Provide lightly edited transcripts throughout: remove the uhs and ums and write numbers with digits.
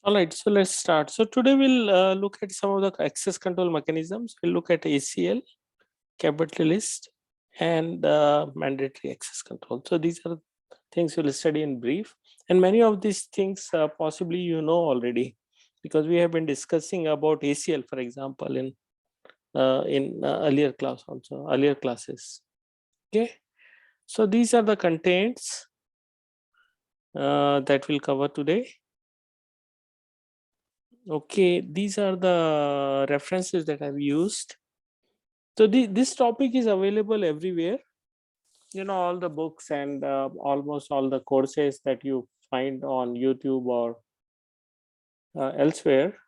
All right, so let's start. So today we'll look at some of the access control mechanisms. We'll look at ACL, capitalist, and mandatory access control. So these are things we'll study in brief. And many of these things possibly you know already, because we have been discussing about ACL, for example, in earlier class also, earlier classes. Okay, so these are the contents that we'll cover today. Okay, these are the references that I've used. So this topic is available everywhere. You know, all the books and almost all the courses that you find on YouTube or elsewhere,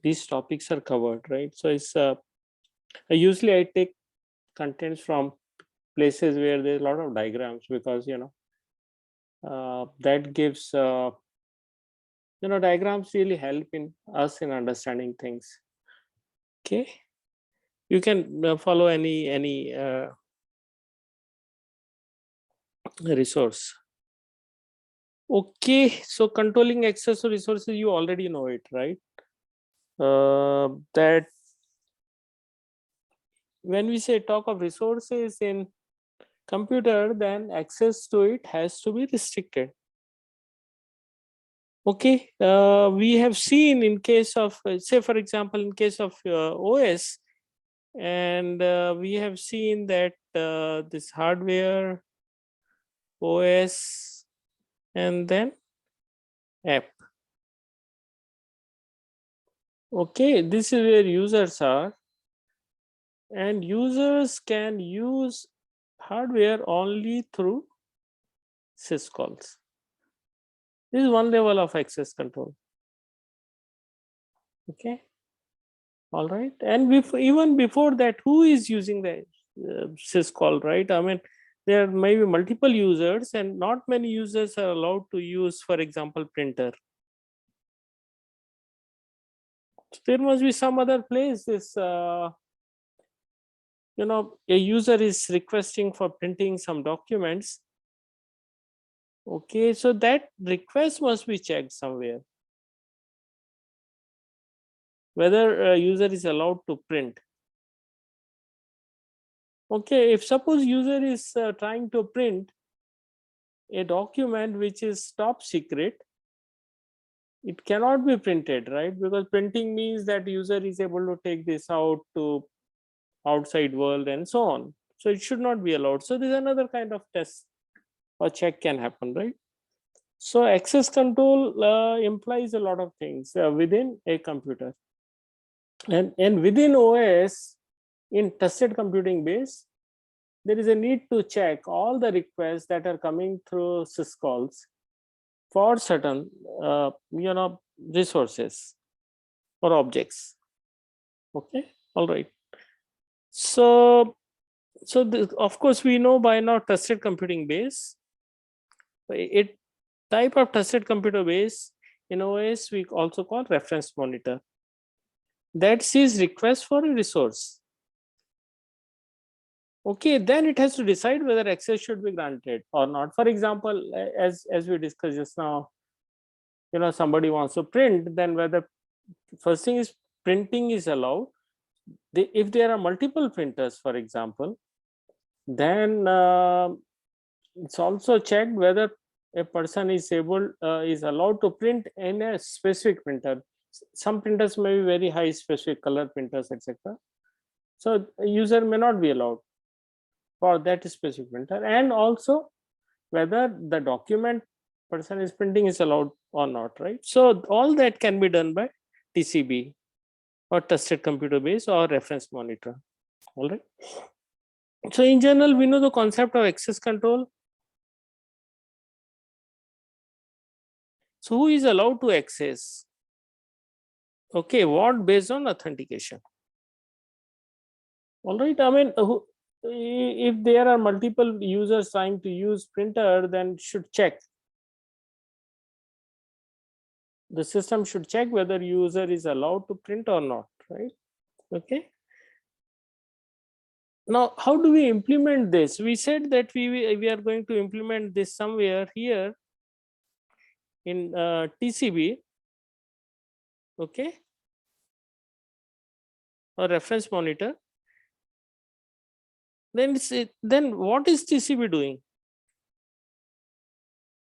these topics are covered, right? So it's usually I take contents from places where there's a lot of diagrams, because that gives diagrams really help in us in understanding things. Okay, you can follow any resource. Okay, so controlling access to resources, you already know it, right? That when we say talk of resources in computer, then access to it has to be restricted. Okay, we have seen in case of say for example in case of OS, and we have seen that this hardware, OS, and then app. Okay, this is where users are, and users can use hardware only through syscalls. This is one level of access control. Okay, all right, and even before that, who is using the syscall, right? I mean, there may be multiple users, and not many users are allowed to use, for example, printer. So there must be some other place this a user is requesting for printing some documents. Okay, so that request must be checked somewhere, whether a user is allowed to print. Okay, if suppose user is trying to print a document which is top secret, it cannot be printed, right? Because printing means that user is able to take this out to outside world and so on. So it should not be allowed. So there's another kind of test or check can happen, right? So access control implies a lot of things within a computer, and within OS, in trusted computing base, there is a need to check all the requests that are coming through syscalls for certain resources or objects. Okay, all right. So of course we know by now trusted computing base. It type of trusted computer base in OS we also call reference monitor, that sees request for a resource. Okay, then it has to decide whether access should be granted or not. For example, as we discussed just now, somebody wants to print, then whether first thing is printing is allowed. If there are multiple printers, for example, then it's also checked whether a person is allowed to print in a specific printer. Some printers may be very high specific color printers, etc. So a user may not be allowed for that specific printer, and also whether the document person is printing is allowed or not, right? So all that can be done by TCB or trusted computer base or reference monitor. All right. So in general, we know the concept of access control. So who is allowed to access? Okay, what? Based on authentication. All right. I mean, if there are multiple users trying to use printer, then should check. The system should check whether user is allowed to print or not, right? Okay. Now, how do we implement this? We said that we are going to implement this somewhere here in TCB. okay, or reference monitor, then then what is TCB doing?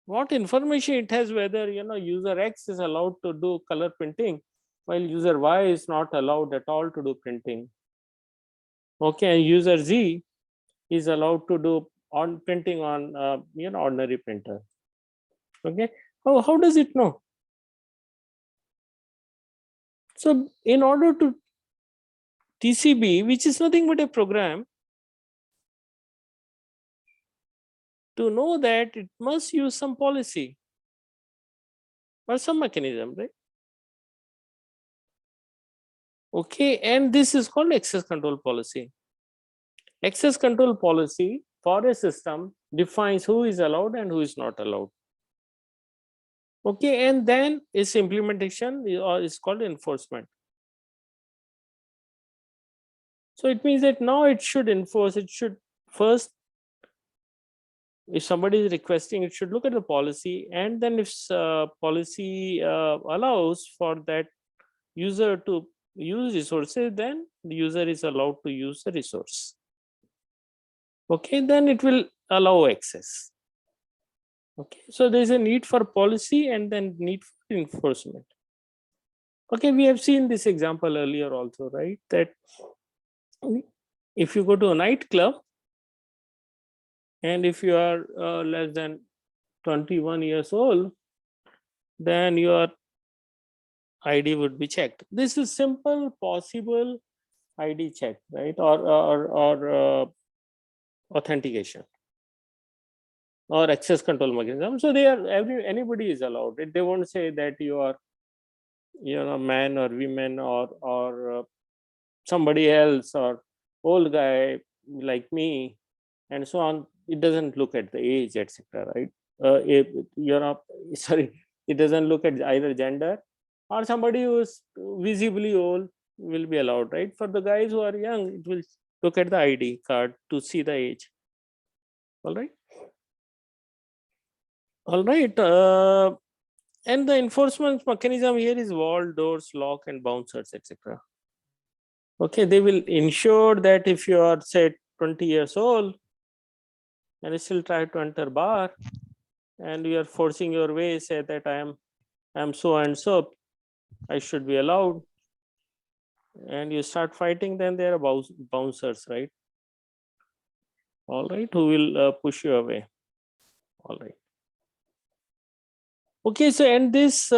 What information it has, whether user X is allowed to do color printing while user Y is not allowed at all to do printing. Okay, and user Z is allowed to do on printing on ordinary printer. Okay, how does it know? So in order to TCB, which is nothing but a program, to know that, it must use some policy or some mechanism, right? Okay, and this is called access control policy. Access control policy for a system defines who is allowed and who is not allowed. Okay, and then its implementation is called enforcement. So it means that now it should enforce, it should first, if somebody is requesting, it should look at the policy, and then if policy allows for that user to use resources, then the user is allowed to use the resource. Okay, then it will allow access. Okay, so there's a need for policy and then need for enforcement. Okay, we have seen this example earlier also, right? That if you go to a nightclub and if you are less than 21 years old, then your ID would be checked. This is simple possible ID check, right? Or authentication or access control mechanism. So they are anybody is allowed. They won't say that you are man or women or somebody else or old guy like me and so on. It doesn't look at the age, etc., right? Sorry, it doesn't look at either gender, or somebody who is visibly old will be allowed, right? For the guys who are young, it will look at the ID card to see the age. All right. All right. And the enforcement mechanism here is wall, doors, lock, and bouncers, etc. Okay, they will ensure that if you are, say, 20 years old and you still try to enter bar and you are forcing your way, say that I am so and so, I should be allowed, and you start fighting, then there are bouncers, right? All right, who will push you away. All right. Okay, so and this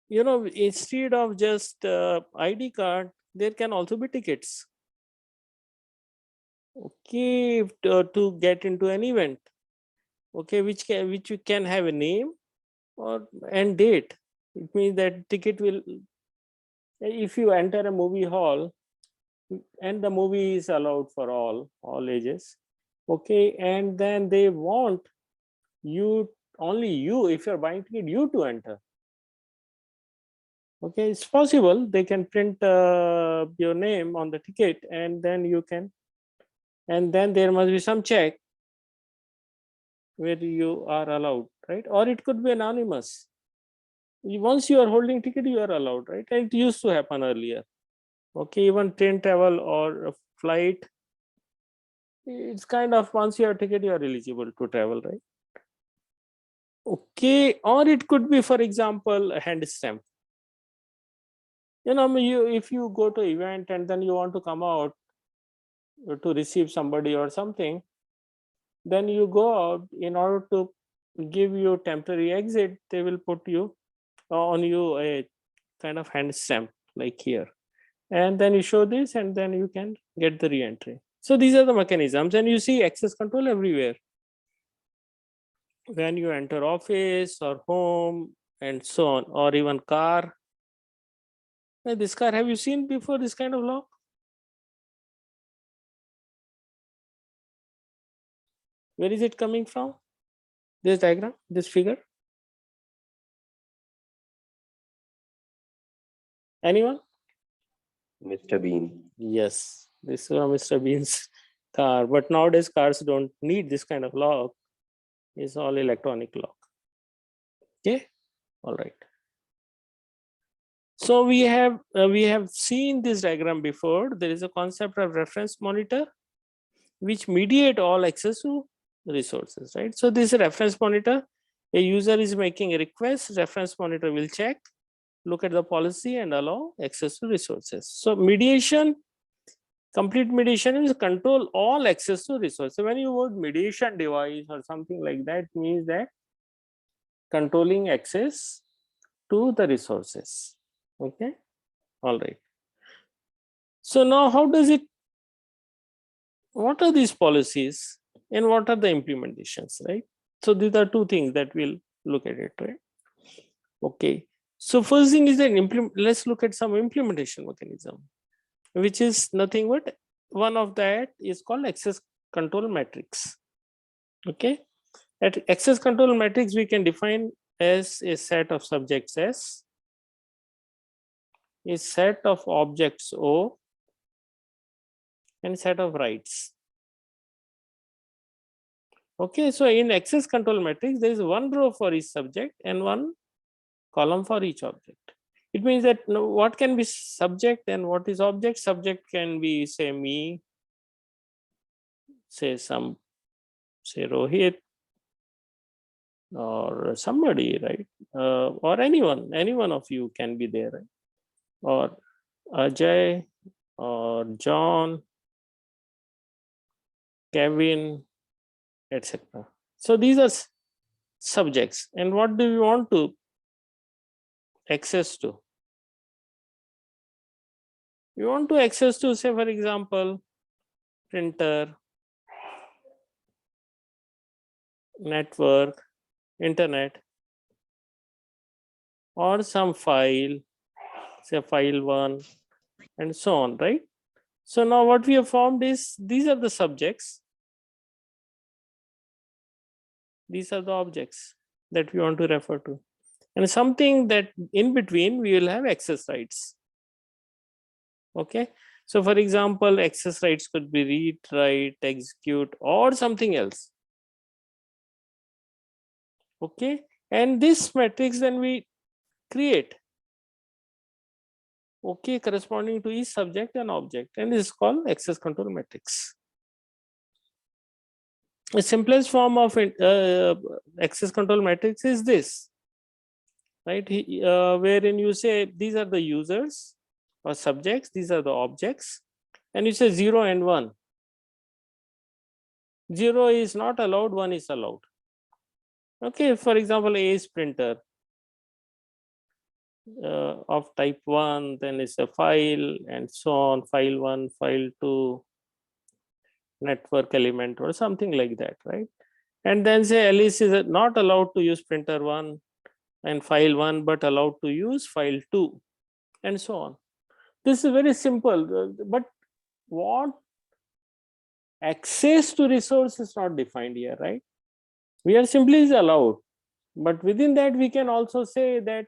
instead of just ID card, there can also be tickets. Okay, to get into an event. Okay, which you can have a name or and date. It means that ticket will, if you enter a movie hall and the movie is allowed for all ages, okay, and then they want you, only you, if you're buying ticket, you to enter. Okay, it's possible they can print your name on the ticket, and then you can, and then there must be some check where you are allowed, right? Or it could be anonymous. Once you are holding ticket, you are allowed, right? And it used to happen earlier. Okay, even train travel or a flight, it's kind of, once you have ticket, you are eligible to travel, right? Okay, or it could be, for example, a hand stamp. If you go to event and then you want to come out to receive somebody or something, then you go out. In order to give you temporary exit, they will put you on you a kind of hand stamp like here, and then you show this and then you can get the re-entry. So these are the mechanisms, and you see access control everywhere when you enter office or home and so on, or even car. This car, have you seen before this kind of lock? Where is it coming from? This diagram, this figure? Anyone? Mr. Bean. Yes, this is Mr. Bean's car. But nowadays cars don't need this kind of lock. It's all electronic lock. Okay, all right. So we have seen this diagram before. There is a concept of reference monitor which mediate all access to resources, right? So this reference monitor, a user is making a request, reference monitor will check, look at the policy and allow access to resources. So mediation, complete mediation is control all access to resources. When you word mediation device or something like that, means that controlling access to the resources. Okay, all right. So now how does it, what are these policies and what are the implementations, right? So these are two things that we'll look at it, right? Okay. So first thing is that let's look at some implementation mechanism, which is nothing but one of that is called access control matrix. Okay. At access control matrix, we can define as a set of subjects S, a set of objects O, and set of rights. Okay, so in access control matrix, there is one row for each subject and one column for each object. It means that what can be subject and what is object. Subject can be, say, me, say Rohit, or somebody, right? Or any one of you can be there, right? Or Ajay, or John, Kevin, etc. So these are subjects. And what do we want to access to? We want to access to, say, for example, printer, network, internet, or some file, say file 1, and so on, right? So now what we have formed is, these are the subjects, these are the objects that we want to refer to, and something that in between we will have access rights. Okay, so for example, access rights could be read, write, execute, or something else. Okay, and this matrix then we create, okay, corresponding to each subject and object, and this is called access control matrix. The simplest form of access control matrix is this, right? Wherein you say these are the users or subjects, these are the objects, and you say 0 and 1. 0 is not allowed, 1 is allowed. Okay, for example, A is printer of type 1, then it's a file, and so on, file 1, file 2, network element, or something like that, right? And then say Alice is not allowed to use printer 1 and file 1, but allowed to use file 2, and so on. This is very simple, but what access to resource is not defined here, right? We are simply is allowed, but within that we can also say that,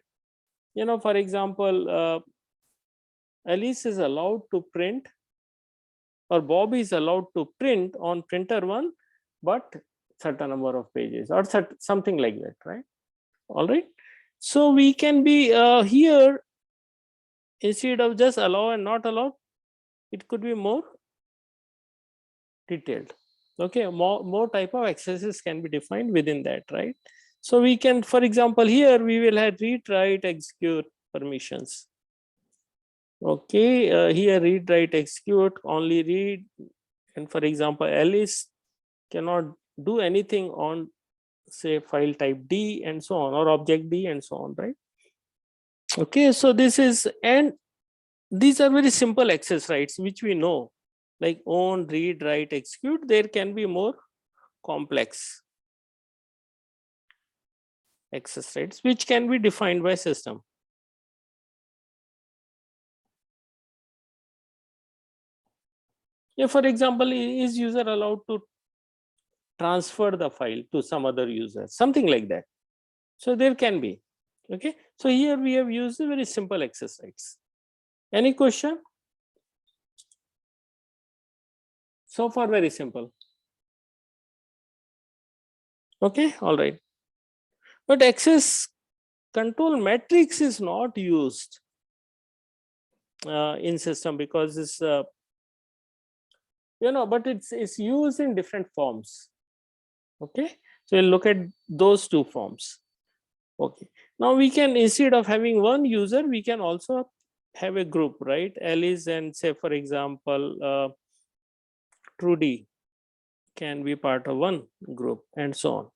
for example, Alice is allowed to print, or Bob is allowed to print on printer 1, but certain number of pages, or something like that, right? All right. So we can be here, instead of just allow and not allow, it could be more detailed. Okay, more type of accesses can be defined within that, right? So we can, for example, here we will have read, write, execute permissions. Okay, here read, write, execute, only read, and for example, Alice cannot do anything on, say, file type D, and so on, or object D, and so on, right? Okay, so this is, and these are very simple access rights which we know, like own, read, write, execute. There can be more complex access rights which can be defined by system. If, for example, is user allowed to transfer the file to some other user, something like that. So there can be. Okay, so here we have used a very simple access rights. Any question? So far, very simple. Okay, all right. But access control matrix is not used in system, because it's but it's used in different forms. Okay, so we'll look at those two forms. Okay, now we can, instead of having one user, we can also have a group, right? Alice and, say for example, Trudy can be part of one group, and so on.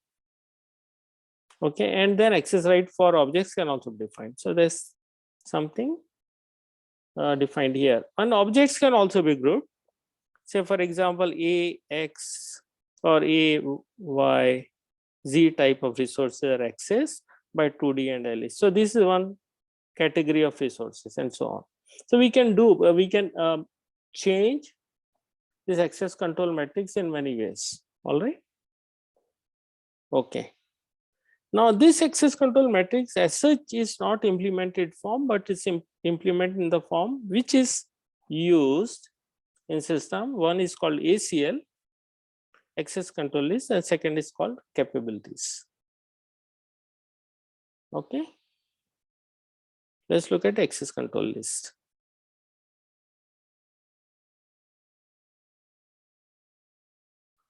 Okay, and then access right for objects can also be defined. So there's something defined here. And objects can also be grouped. Say for example, A, X, or A, Y, Z type of resources are accessed by Trudy and Alice. So this is one category of resources, and so on. So we can change this access control matrix in many ways. All right. Okay. Now this access control matrix as such is not implemented form, but it's implemented in the form which is used in system. One is called ACL, access control list, and second is called capabilities. Okay. Let's look at access control list.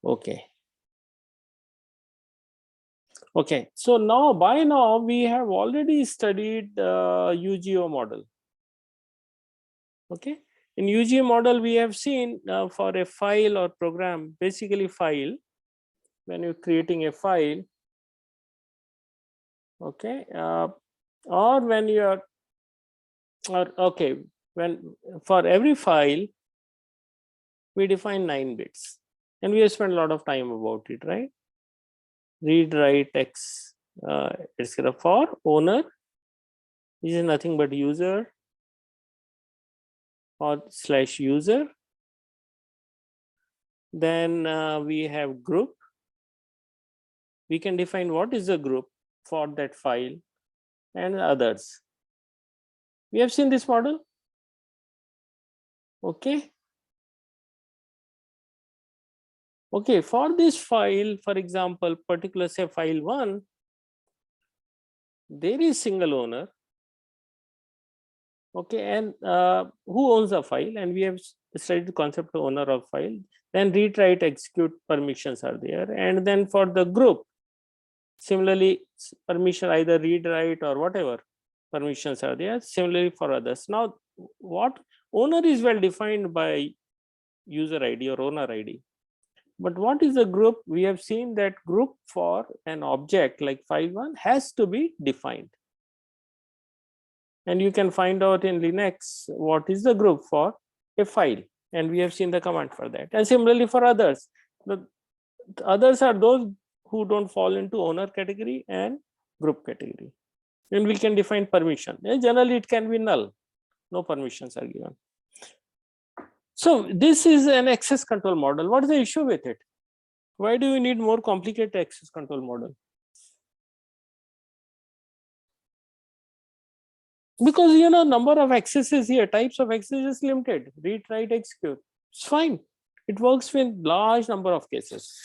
Okay. Okay, so now by now we have already studied UGO model. Okay, in UGO model we have seen for a file or program, basically file, when you're creating a file, okay, or when you are, okay, when for every file we define 9 bits, and we have spent a lot of time about it, right? Read, write, X, etc. For owner, this is nothing but user or / user. Then we have group. We can define what is a group for that file, and others. We have seen this model. Okay. Okay, for this file, for example, particular say file 1, there is single owner. Okay, and who owns the file? And we have studied the concept of owner of file. Then read, write, execute permissions are there. And then for the group, similarly, permission either read, write, or whatever permissions are there. Similarly for others. Now, what owner is well defined by user ID or owner ID. But what is a group? We have seen that group for an object like file 1 has to be defined. And you can find out in Linux what is the group for a file. And we have seen the command for that. And similarly for others. The others are those who don't fall into owner category and group category. And we can define permission. And generally, it can be null. No permissions are given. So this is an access control model. What is the issue with it? Why do you need more complicated access control model? Because number of accesses here, types of access is limited. Read, write, execute. It's fine. It works with large number of cases.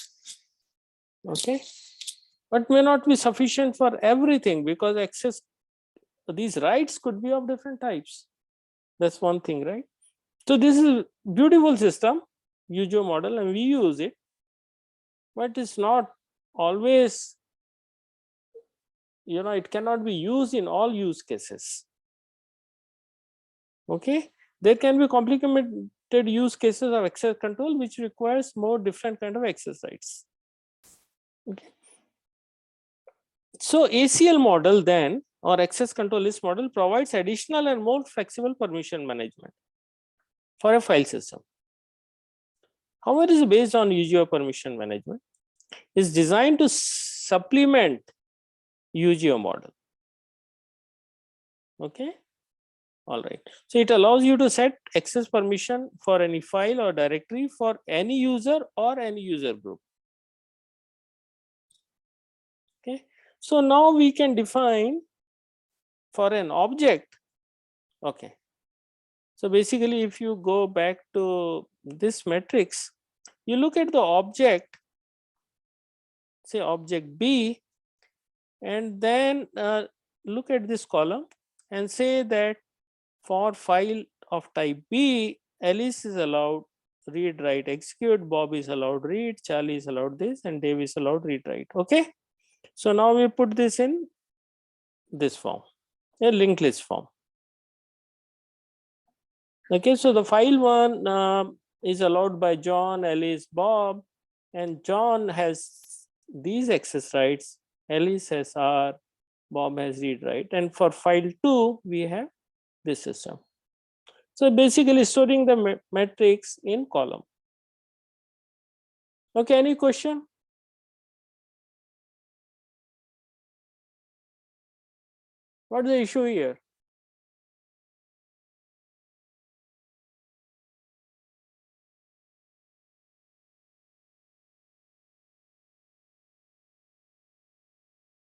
Okay, but may not be sufficient for everything, because access, these rights could be of different types. That's one thing, right? So this is a beautiful system, UGO model, and we use it, but it's not always, it cannot be used in all use cases. Okay, there can be complicated use cases of access control which requires more different kind of access rights. Okay, so ACL model then, or access control list model, provides additional and more flexible permission management for a file system. However, it is based on UGO permission management. Is designed to supplement UGO model. Okay, all right. So it allows you to set access permission for any file or directory for any user or any user group. Okay, so now we can define for an object. Okay, so basically, if you go back to this matrix, you look at the object, say object B, and then look at this column and say that for file of type B, Alice is allowed read, write, execute, Bob is allowed read, Charlie is allowed this, and Dave is allowed read, write. Okay. So now we put this in this form, a linked list form. Okay, so the file one is allowed by John, Alice, Bob, and John has these access rights, Alice has R, Bob has read, write, and for file 2 we have this system. So basically storing the matrix in column. Okay, any question? What is the issue here?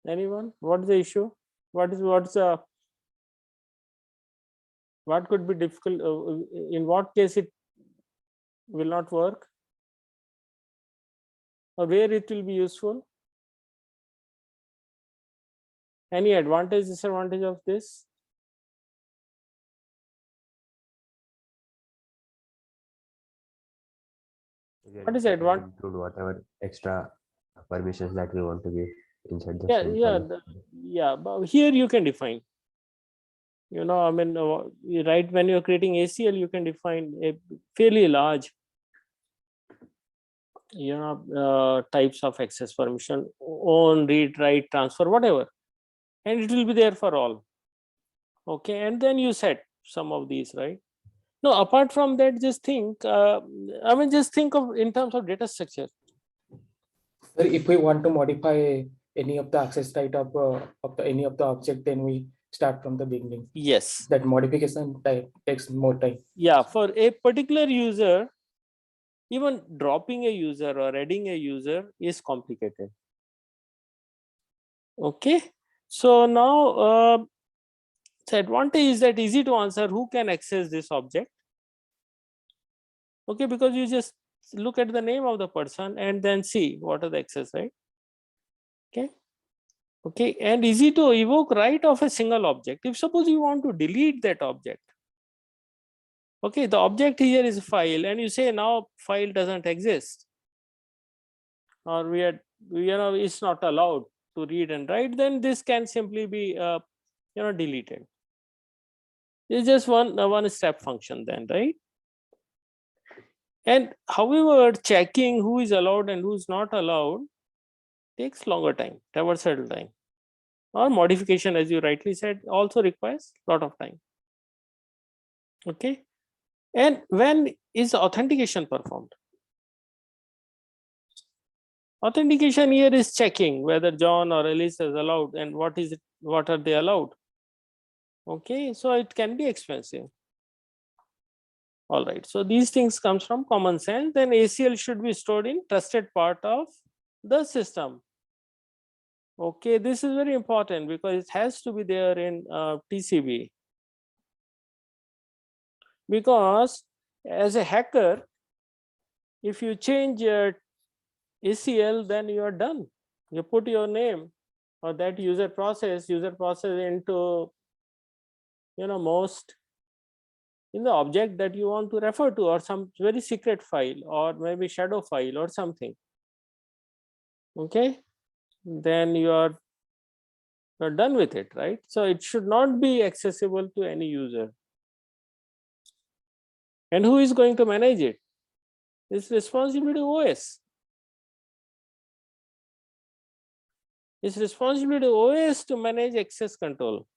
Anyone? What is the issue? What could be difficult? In what case it will not work? Or where it will be useful? Any advantage, disadvantage of this? What is the advantage? Include whatever extra permissions that we want to give inside the Yeah, same yeah, column. yeah. But here you can define. You know, I mean, right when you're creating ACL, you can define a fairly large, types of access permission, own, read, write, transfer, whatever, and it will be there for all. Okay, and then you set some of these, right? No, apart from that, just think. Just think of in terms of data structure. Sir, if we want to modify any of the access right of any of the object, then we start from the beginning. Yes. That modification takes more time. Yeah, for a particular user, even dropping a user or adding a user is complicated. Okay, so now the advantage is that easy to answer who can access this object. Okay, because you just look at the name of the person and then see what are the access, right? Okay. Okay, and easy to evoke right of a single object. If suppose you want to delete that object, okay, the object here is file, and you say now file doesn't exist, or it's not allowed to read and write, then this can simply be deleted. It's just one step function then, right? And however, checking who is allowed and who is not allowed takes longer time, traversal time, or modification, as you rightly said, also requires a lot of time. Okay, and when is authentication performed? Authentication here is checking whether John or Alice is allowed and what are they allowed. Okay, so it can be expensive. All right, so these things comes from common sense. Then ACL should be stored in trusted part of the system. Okay, this is very important because it has to be there in TCB. Because as a hacker, if you change your ACL, then you are done. You put your name or that user process into most in the object that you want to refer to, or some very secret file, or maybe shadow file or something. Okay, then you are done with it, right? So it should not be accessible to any user. And who is going to manage it? It's responsibility of OS. It's responsibility of OS to manage access control.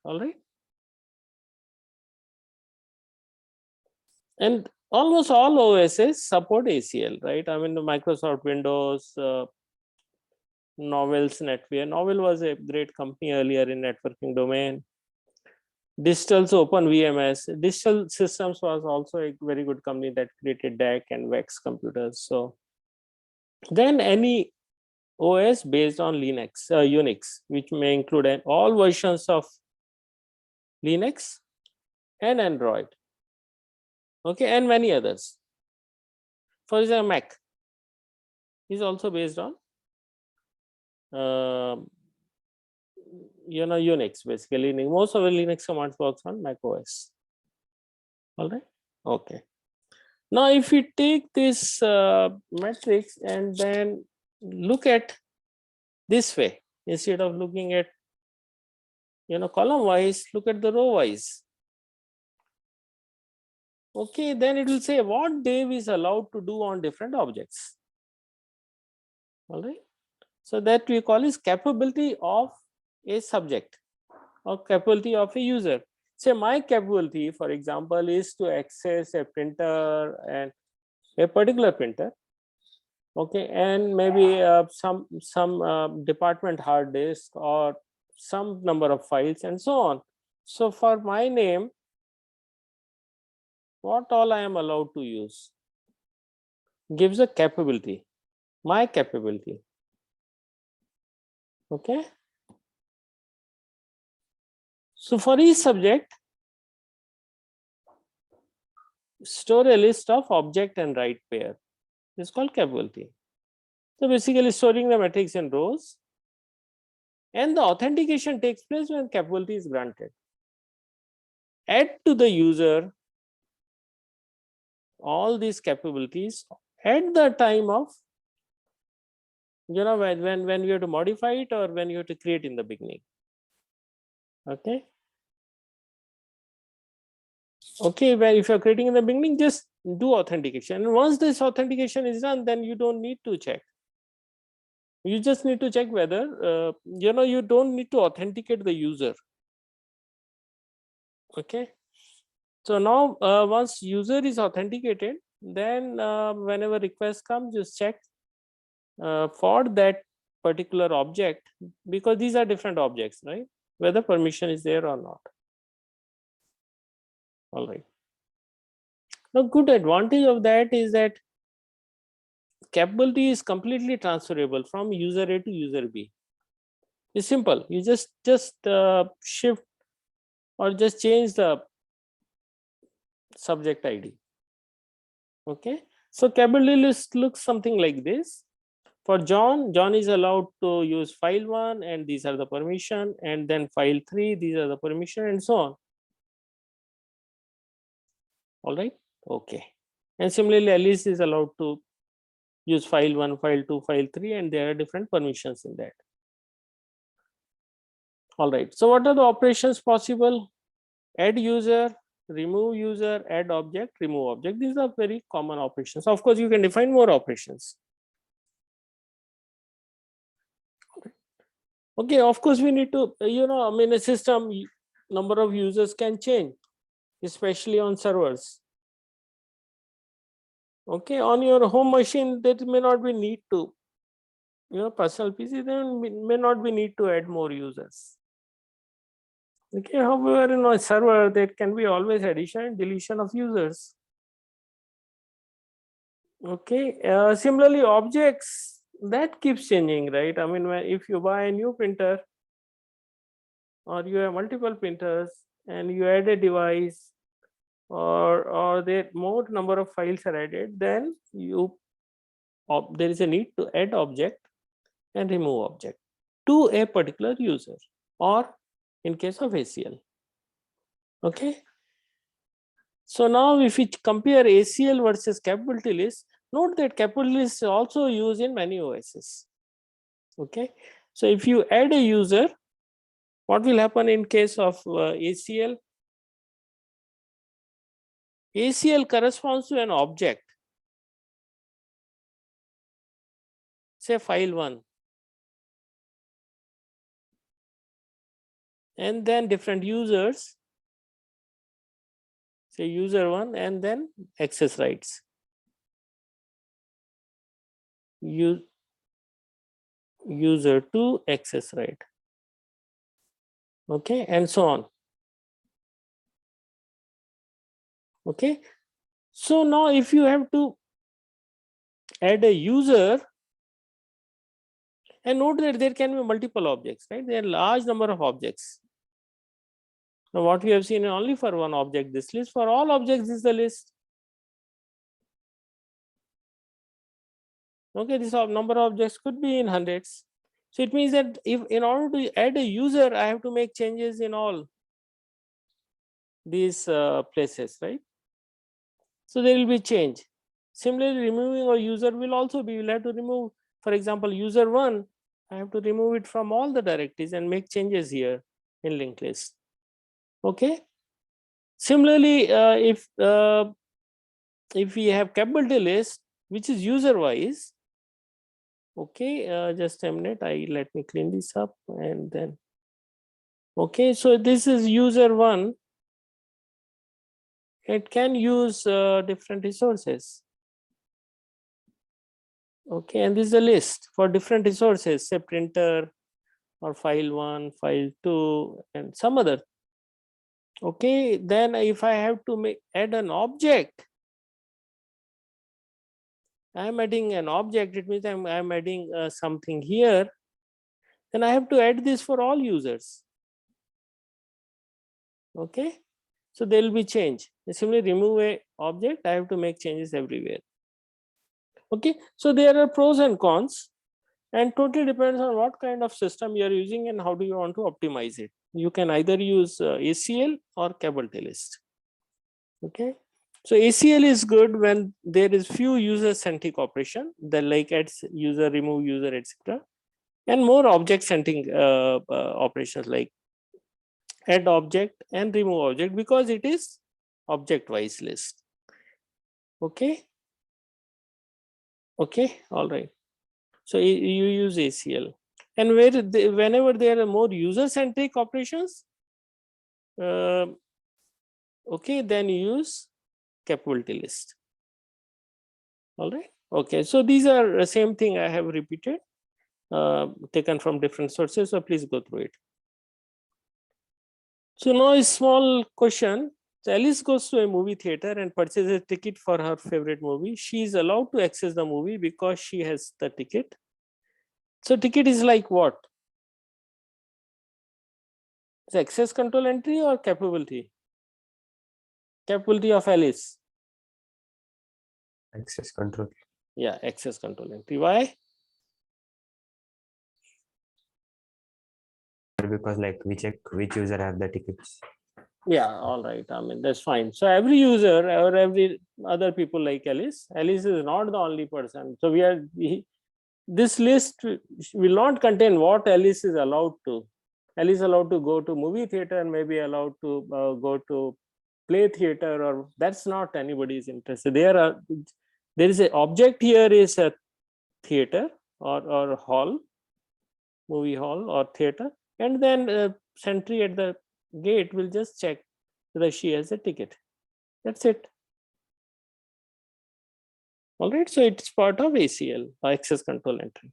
All right. And almost all OSs support ACL, right? I mean, the Microsoft Windows, Novell's NetWear. Novell was a great company earlier in networking domain. Digital's Open VMS. Digital Systems was also a very good company that created DAC and VEX computers. So then any OS based on Unix, which may include all versions of Linux and Android. Okay, and many others. For example, Mac is also based on Unix. Basically, most of the Linux commands works on Mac OS. All right. Okay. Now, if we take this matrix and then look at this way, instead of looking at column wise, look at the row wise. Okay, then it will say what Dave is allowed to do on different objects. All right. So that we call is capability of a subject or capability of a user. Say my capability, for example, is to access a printer and a particular printer. Okay, and maybe some department hard disk or some number of files and so on. So for my name, what all I am allowed to use gives a capability, my capability. Okay. So for each subject, store a list of object and write pair. This is called capability. So basically storing the matrix in rows, and the authentication takes place when capability is granted. Add to the user all these capabilities at the time of when you have to modify it or when you have to create in the beginning. Okay. Okay, well, if you're creating in the beginning, just do authentication. And once this authentication is done, then you don't need to check. You just need to check whether you don't need to authenticate the user. Okay. So now once user is authenticated, then whenever request comes, just check for that particular object, because these are different objects, right? Whether permission is there or not. All right. Now, good advantage of that is that capability is completely transferable from user A to user B. It's simple. You just shift or just change the subject ID. Okay. So capability list looks something like this. For John, John is allowed to use file 1 and these are the permission, and then file 3, these are the permission, and so on. All right. Okay. And similarly, Alice is allowed to use file 1, file 2, file 3, and there are different permissions in that. All right. So what are the operations possible? Add user, remove user, add object, remove object. These are very common operations. Of course, you can define more operations. Okay, of course, we need to, a system, number of users can change, especially on servers. Okay, on your home machine, there may not be need to, personal PC, then may not be need to add more users. Okay, however, in a server, there can be always addition and deletion of users. Okay, similarly, objects, that keeps changing, right? I mean, if you buy a new printer or you have multiple printers and you add a device or there more number of files are added, then there is a need to add object and remove object to a particular user, or in case of ACL. Okay. So now if we compare ACL versus capability list, note that capability list is also used in many OSs. Okay. So if you add a user, what will happen in case of ACL? ACL corresponds to an object, say file 1, and then different users, say user 1, and then access rights. User 2 access right. Okay, and so on. Okay, so now if you have to add a user, and note that there can be multiple objects, right? There are large number of objects. Now what we have seen is only for one object this list. For all objects this is the list. Okay, this number of objects could be in hundreds. So it means that if in order to add a user, I have to make changes in all these places, right? So there will be change. Similarly, removing a user will also be, we'll have to remove, for example, user 1, I have to remove it from all the directories and make changes here in linked list. Okay. Similarly, if we have capability list, which is user wise, okay, just a minute, let me clean this up and then, okay, so this is user 1. It can use different resources. Okay, and this is a list for different resources, say printer or file 1, file 2, and some other. Okay, then if I have to add an object, I'm adding an object, it means I'm adding something here, then I have to add this for all users. Okay, so there will be change. Similarly, remove a object, I have to make changes everywhere. Okay, so there are pros and cons, and totally depends on what kind of system you are using and how do you want to optimize it. You can either use ACL or capability list. Okay, so ACL is good when there is few user centric operation, the like add user, remove user, etc., and more object centric operations like add object and remove object, because it is object wise list. Okay, okay, all right. So you use ACL, and whenever there are more user centric operations, okay, then you use capability list. All right. Okay, so these are the same thing I have repeated, taken from different sources, so please go through it. So now a small question. So Alice goes to a movie theater and purchases a ticket for her favorite movie. She is allowed to access the movie because she has the ticket. So ticket is like what? It's access control entry or capability? Capability of Alice. Access control. Yeah, access control entry. Why? Because like we check which user have the tickets. Yeah, all right. I mean, that's fine. So every user or every other people like Alice is not the only person. So this list will not contain what Alice is allowed to. Alice is allowed to go to movie theater and maybe allowed to go to play theater, or that's not anybody's interest. There is an object here is a theater or hall, movie hall or theater, and then sentry at the gate will just check whether she has a ticket. That's it. All right, so it's part of ACL, access control entry,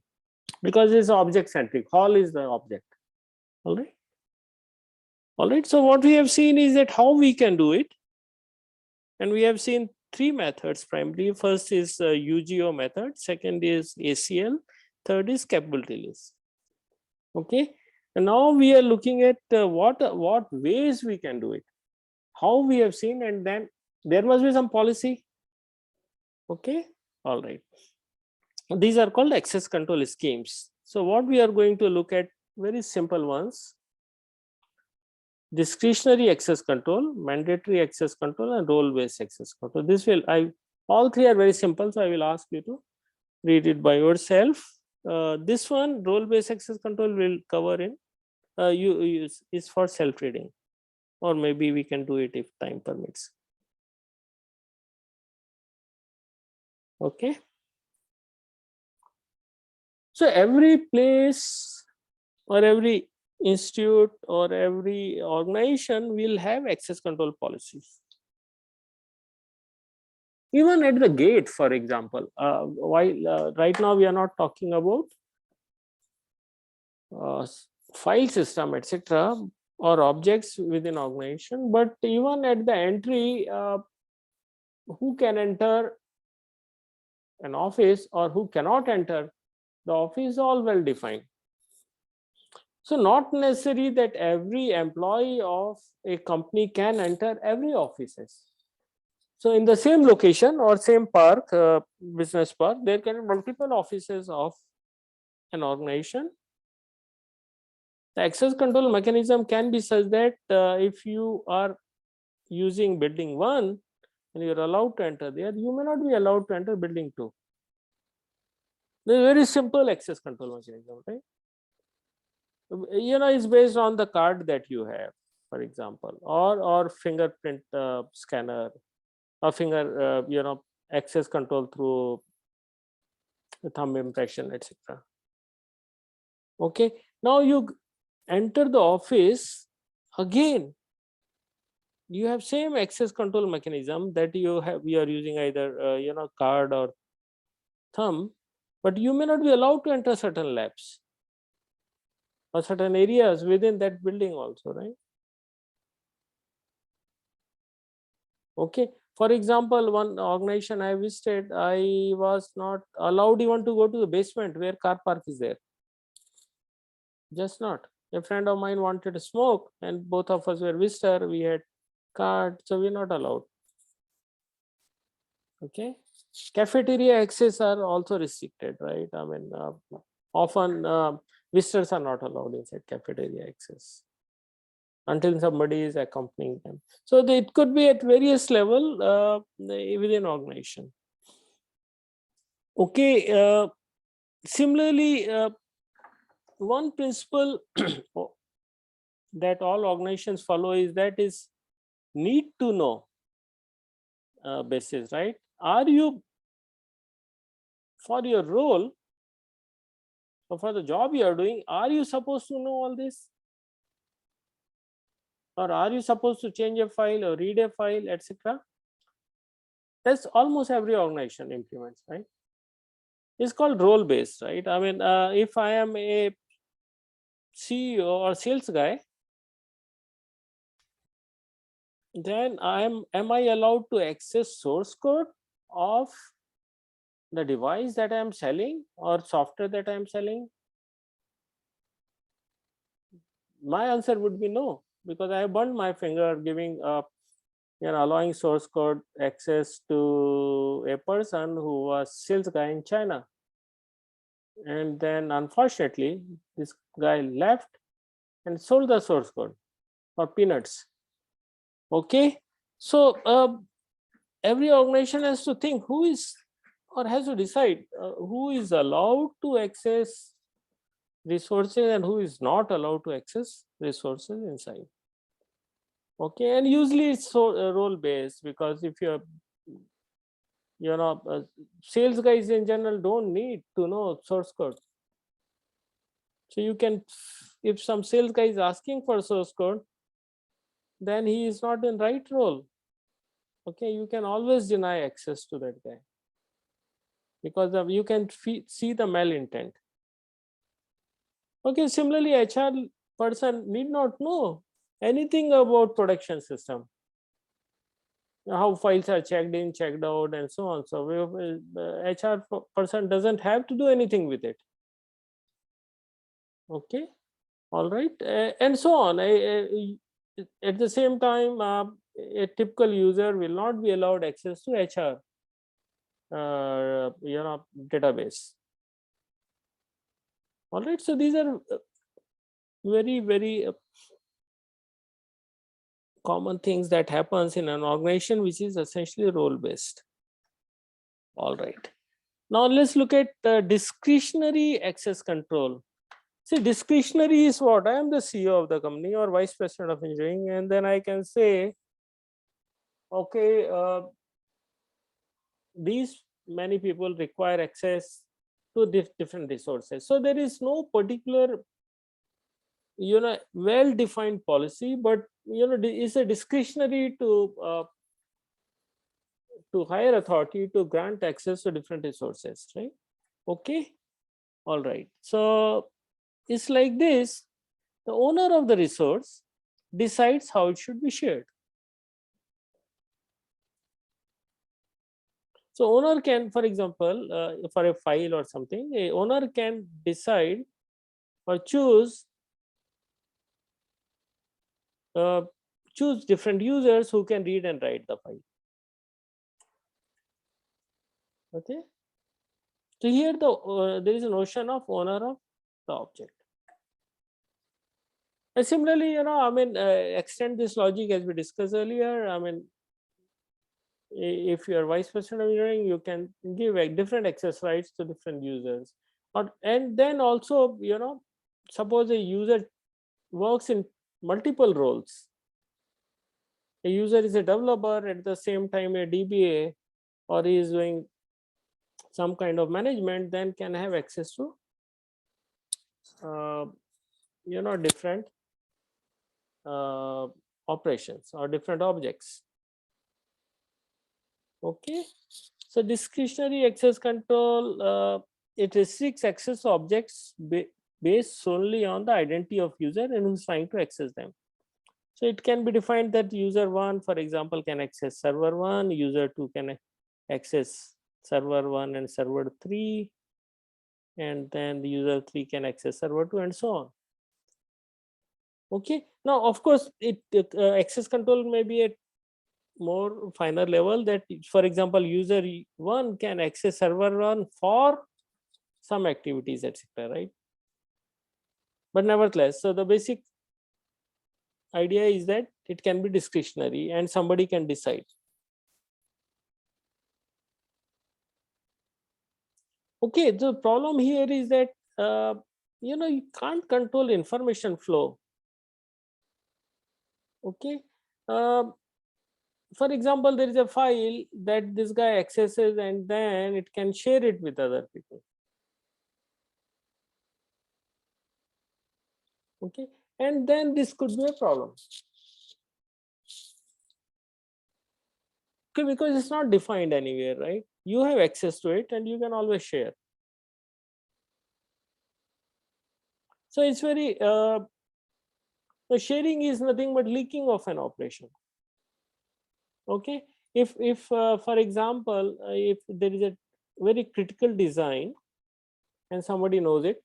because it's object centric. Hall is the object. All right. All right, so what we have seen is that how we can do it, and we have seen three methods primarily. First is UGO method, second is ACL, third is capability list. Okay, and now we are looking at what ways we can do it, how we have seen, and then there must be some policy. Okay, all right. These are called access control schemes. So what we are going to look at, very simple ones: discretionary access control, mandatory access control, and role-based access control. All three are very simple, so I will ask you to read it by yourself. This one, role-based access control, will cover in is for self-reading, or maybe we can do it if time permits. Okay. So every place or every institute or every organization will have access control policies. Even at the gate, for example, while right now we are not talking about file system, etc., or objects within organization, but even at the entry, who can enter an office or who cannot enter the office, all well defined. So not necessary that every employee of a company can enter every offices. So in the same location or same park, business park, there can be multiple offices of an organization, The access control mechanism can be such that if you are using building 1 and you're allowed to enter there, you may not be allowed to enter building 2. The very simple access control mechanism, right? It's based on the card that you have, for example, or fingerprint scanner, or finger access control through thumb impression, etc. Okay, now you enter the office again. You have same access control mechanism that you are using either card or thumb, but you may not be allowed to enter certain labs or certain areas within that building also, right? Okay, for example, one organization I visited, I was not allowed even to go to the basement where car park is there. Just not. A friend of mine wanted to smoke and both of us were visitor, we had card, so we're not allowed. Okay, cafeteria access are also restricted, right? I mean, often visitors are not allowed inside cafeteria access until somebody is accompanying them. So it could be at various level within organization. Okay, similarly, one principle that all organizations follow is need to know basis, right? Are you, for your role or for the job you are doing, are you supposed to know all this? Or are you supposed to change a file or read a file, etc.? That's almost every organization implements, right? It's called role based, right? I mean, if I am a CEO or sales guy, then am I allowed to access source code of the device that I am selling or software that I am selling? My answer would be no, because I have burned my finger giving allowing source code access to a person who was sales guy in China. And then unfortunately, this guy left and sold the source code for peanuts. Okay, so every organization has to think who is, or has to decide who is allowed to access resources and who is not allowed to access resources inside. Okay, and usually it's role based, because if you're sales guys in general don't need to know source code. So you can, if some sales guy is asking for source code, then he is not in right role. Okay, you can always deny access to that guy, because you can see the malintent. Okay, similarly, HR person need not know anything about production system, how files are checked in, checked out, and so on. So HR person doesn't have to do anything with it. Okay, all right, and so on. At the same time, a typical user will not be allowed access to HR database. All right, so these are very common things that happens in an organization which is essentially role based. All right, now let's look at discretionary access control. See, discretionary is what? I am the CEO of the company or vice president of engineering, and then I can say, okay, these many people require access to different resources. So there is no particular well-defined policy, but it's a discretionary to higher authority to grant access to different resources, right? Okay, all right, so it's like this. The owner of the resource decides how it should be shared. So owner can, for example, for a file or something, a owner can decide or choose different users who can read and write the file. Okay, so here there is a notion of owner of the object. And similarly, I mean, extend this logic as we discussed earlier. I mean, if you are vice president of engineering, you can give different access rights to different users. And then also, suppose a user works in multiple roles. A user is a developer, at the same time a DBA, or he is doing some kind of management, then can have access to different operations or different objects. Okay, so discretionary access control, it restricts access to objects based solely on the identity of user and who's trying to access them. So it can be defined that user 1, for example, can access server 1, user 2 can access server 1 and server 3, and then the user 3 can access server 2, and so on. Okay, now of course access control may be at more finer level, that for example user 1 can access server 1 for some activities, etc., right? But nevertheless, so the basic idea is that it can be discretionary and somebody can decide. Okay, the problem here is that you can't control information flow. Okay, for example, there is a file that this guy accesses and then it can share it with other people. Okay, and then this could be a problem. Okay, because it's not defined anywhere, right? You have access to it and you can always share. So it's very so sharing is nothing but leaking of an operation. Okay, if for example, if there is a very critical design and somebody knows it,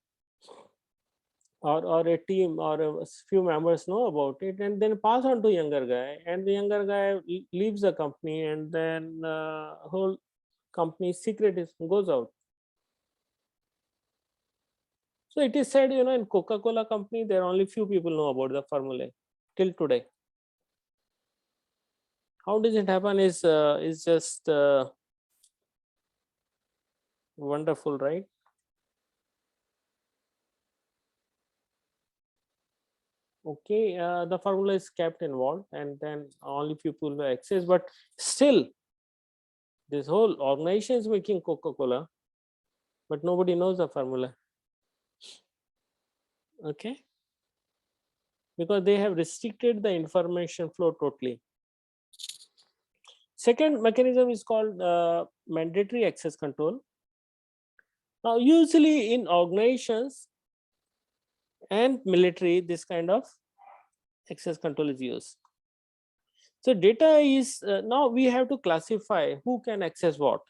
or a team or a few members know about it, and then pass on to younger guy, and the younger guy leaves the company, and then whole company's secret goes out. So it is said, in Coca-Cola company, there are only few people know about the formula till today. How does it happen is just wonderful, right? Okay, the formula is kept in vault, and then only few people will access, but still this whole organization is making Coca-Cola, but nobody knows the formula. Okay, because they have restricted the information flow totally. Second mechanism is called mandatory access control. Now usually in organizations and military, this kind of access control is used. So data is now we have to classify who can access what.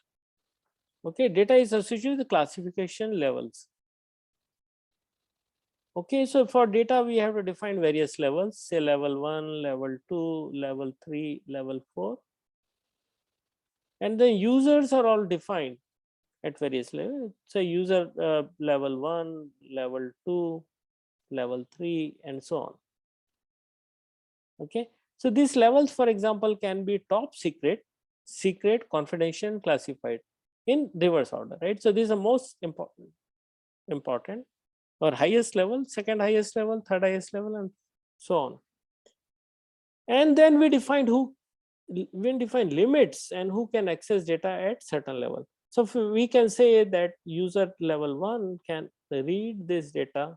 Okay, data is associated with classification levels. Okay, so for data we have to define various levels, say level 1, level 2, level 3, level 4, and the users are all defined at various levels. So user level 1, level 2, level 3, and so on. Okay, so these levels, for example, can be top secret, secret, confidential, classified in reverse order, right? So these are most important, or highest level, second highest level, third highest level, and so on. And then we define limits and who can access data at certain level. So we can say that user level 1 can read this data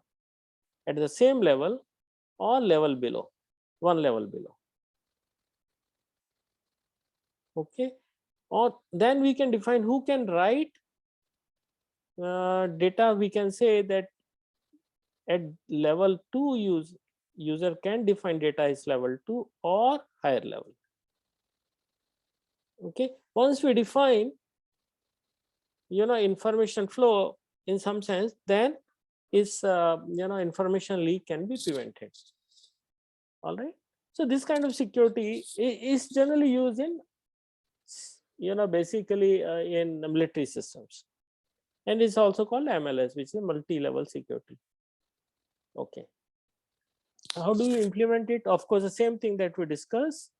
at the same level or level below, one level below. Okay, or then we can define who can write data. We can say that at level 2 user can define data is level 2 or higher level. Okay, once we define information flow in some sense, then is information leak can be prevented. All right, so this kind of security is generally used in basically in military systems, and it's also called MLS, which is multi-level security. Okay, How do you implement it? Of course, the same thing that we discussed.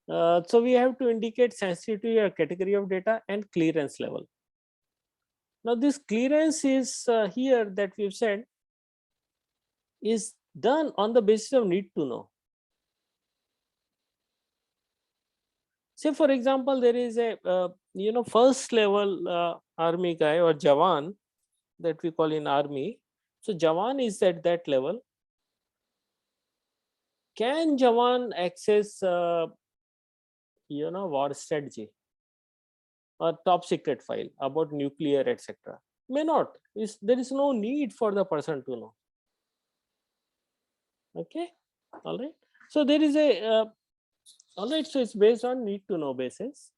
So we have to indicate sensitivity or category of data and clearance level. Now this clearance is here that we've said is done on the basis of need to know. Say for example, there is a first level army guy or Jawan that we call in army. So Jawan is at that level. Can Jawan access war strategy or top secret file about nuclear, etc.? May not. There is no need for the person to know. Okay, all right. So there is a all right. So it's based on need to know basis.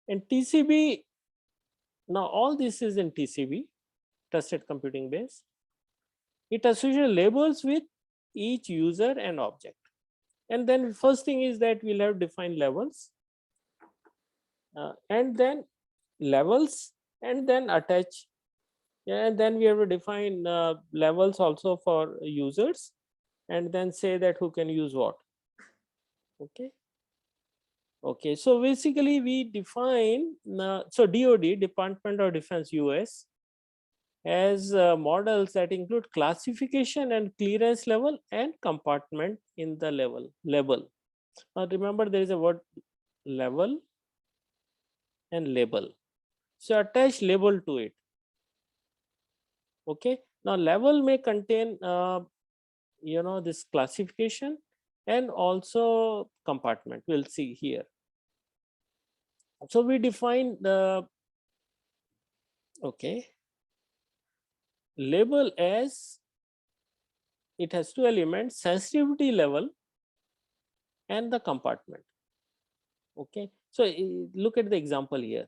And TCB, now all this is in TCB, trusted computing base. It associates labels with each user and object. And then first thing is that we'll have defined levels, and then levels, and then attach. And then we have to define levels also for users, and then say that who can use what. Okay. Okay, so basically we define, so DoD, Department of Defense US, as models that include classification and clearance level and compartment in the level. Now remember there is a word level and label. So attach label to it. Okay, now level may contain this classification and also compartment. We'll see here. So we define the label as it has two elements, sensitivity level and the compartment. Okay, so look at the example here.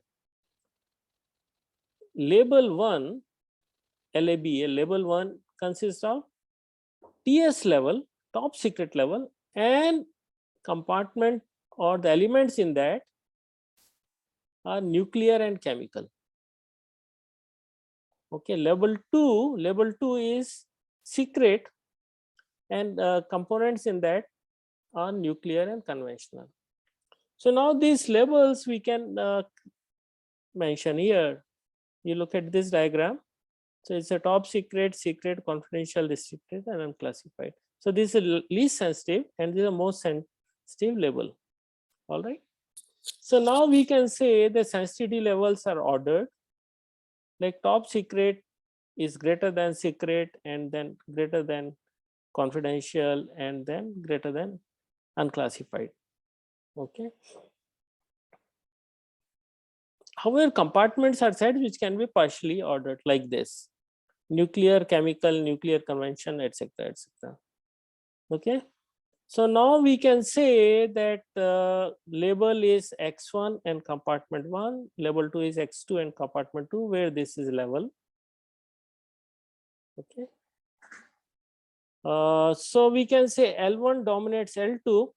Label 1, LABA, label 1 consists of TS level, top secret level, and compartment or the elements in that are nuclear and chemical. Okay, label 2 is secret, and components in that are nuclear and conventional. So now these labels we can mention here. You look at this diagram. So it's a top secret, secret, confidential, restricted, and unclassified. So this is least sensitive and this is the most sensitive label. All right. So now we can say the sensitivity levels are ordered. Like top secret is greater than secret, and then greater than confidential, and then greater than unclassified. Okay. However, compartments are set which can be partially ordered like this: nuclear, chemical, nuclear convention, etc., etc. Okay. So now we can say that label is X1 and compartment 1, label 2 is X2 and compartment 2, where this is level. Okay. So we can say L1 dominates L2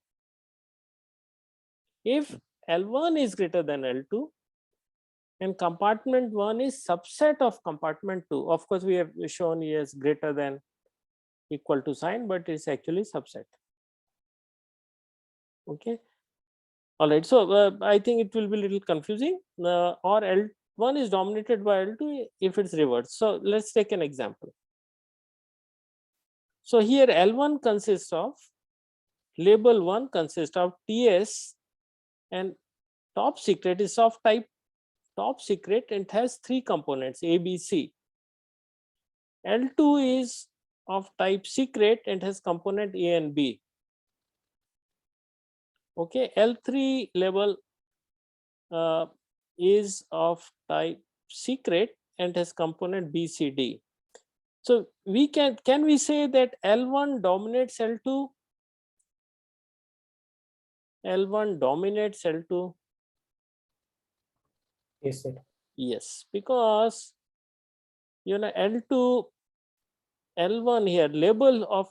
if L1 is greater than L2 and compartment 1 is subset of compartment 2. Of course, we have shown here as greater than equal to sign, but it's actually subset. Okay. All right. So I think it will be a little confusing. Or L1 is dominated by L2 if it's reversed. So let's take an example. So here L1 consists of, label 1 consists of TS, and top secret is of type top secret and it has 3 components A, B, C. L2 is of type secret and has component A and B. Okay, L3 label is of type secret and has component B, C, D. So we can we say that L1 dominates L2? L1 dominates L2? Yes, sir. Yes, because L2, L1 here, label of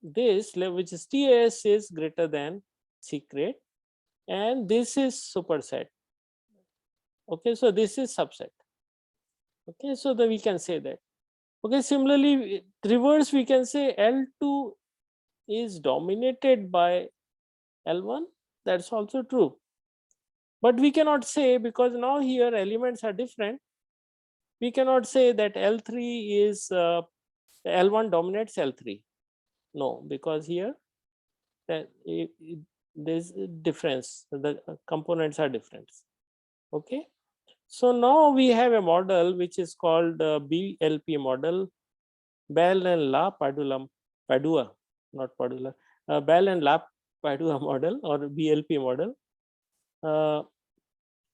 this, which is TS, is greater than secret, and this is superset. Okay, so this is subset. Okay, so we can say that. Okay, similarly, reverse, we can say L2 is dominated by L1, that's also true. But we cannot say, because now here elements are different, we cannot say that L3 is L1 dominates L3. No, because here there's a difference, the components are different. Okay, so now we have a model which is called BLP model, Bell and La Padua, not Padula, Bell and La Padua model or BLP model,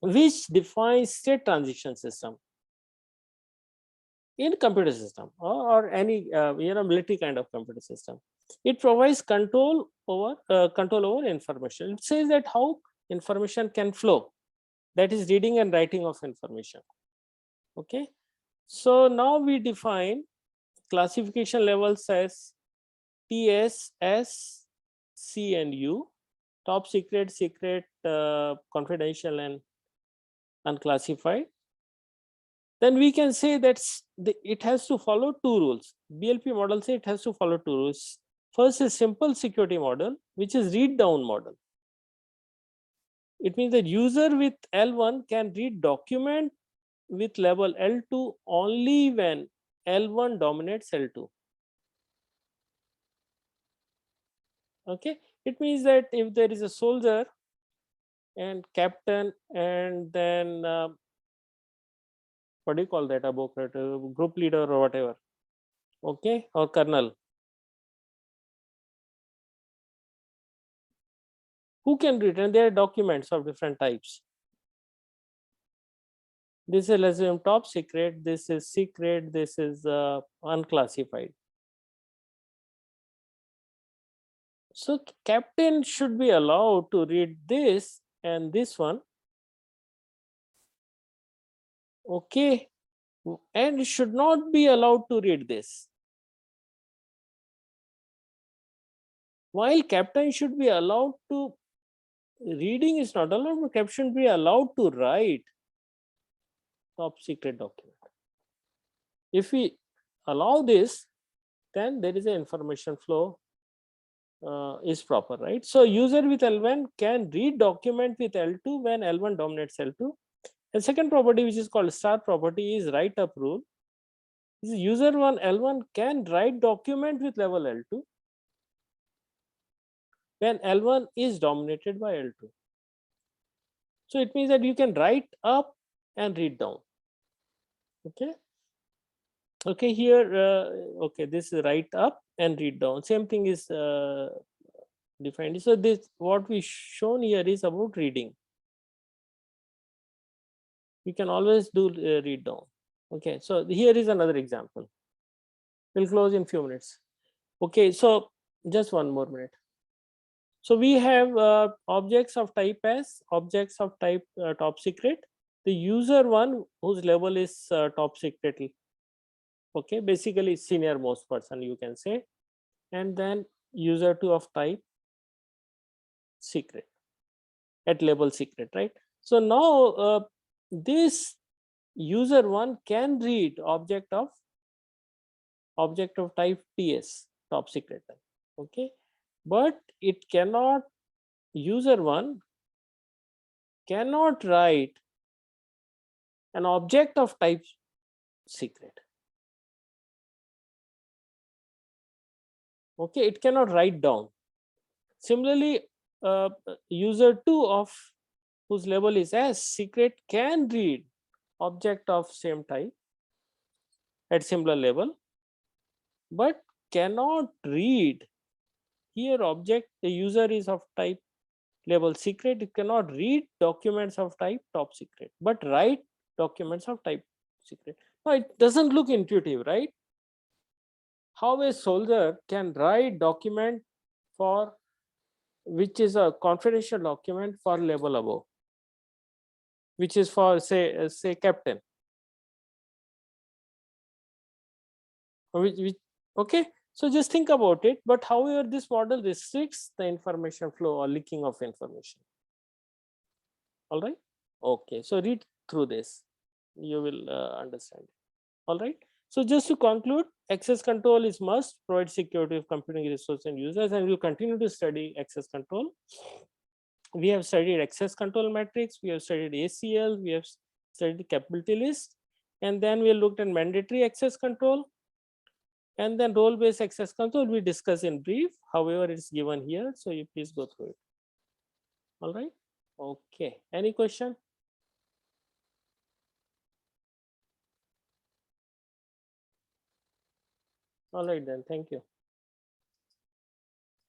which defines state transition system in computer system or any military kind of computer system. It provides control over information. It says that how information can flow, that is reading and writing of information. Okay, so now we define classification levels as TS, S, C and U, top secret, secret, confidential and unclassified. Then we can say that it has to follow two rules. BLP model say it has to follow two rules. First is simple security model, which is read down model. It means that user with L1 can read document with level L2 only when L1 dominates L2. Okay, it means that if there is a soldier and captain and then what do you call that, a group leader or whatever, okay, or colonel, who can read, and there are documents of different types. This is, let's assume, top secret, this is secret, this is unclassified. So captain should be allowed to read this and this one, okay, and should not be allowed to read this. While captain should be allowed to, reading is not allowed, but captain should be allowed to write top secret document. If we allow this, then there is an information flow is proper, right? So user with L1 can read document with L2 when L1 dominates L2. And second property, which is called star property, is write up rule. This user one L1 can write document with level L2 when L1 is dominated by L2. So it means that you can write up and read down. Okay. Okay, here, okay, this is write up and read down. Same thing is defined. So this, what we shown here is about reading. You can always do read down. Okay, so here is another example. We'll close in few minutes. Okay, so just one more minute. So we have objects of type S, objects of type top secret. The user one whose level is top secret. Okay, basically senior most person, you can say, and then user 2 of type secret at level secret, right? So now this user 1 can read object of type TS, top secret type. Okay, but it cannot, user 1 cannot write an object of type secret. Okay, it cannot write down. Similarly, user 2 of whose level is S, secret, can read object of same type at similar level, but cannot read, here object, the user is of type level secret, it cannot read documents of type top secret, but write documents of type secret. Now it doesn't look intuitive, right? How a soldier can write document for which is a confidential document for level above, which is for say captain, which okay, so just think about it. But however, this model restricts the information flow or leaking of information. All right, okay, so read through this, you will understand. All right, So just to conclude, access control is must, provide security of computing resource and users, and we will continue to study access control. We have studied access control matrix, we have studied ACL, we have studied capability list, and then we looked at mandatory access control, and then role-based access control we discuss in brief. However, it's given here, so you please go through it. All right. Okay. Any question? All right then. Thank you.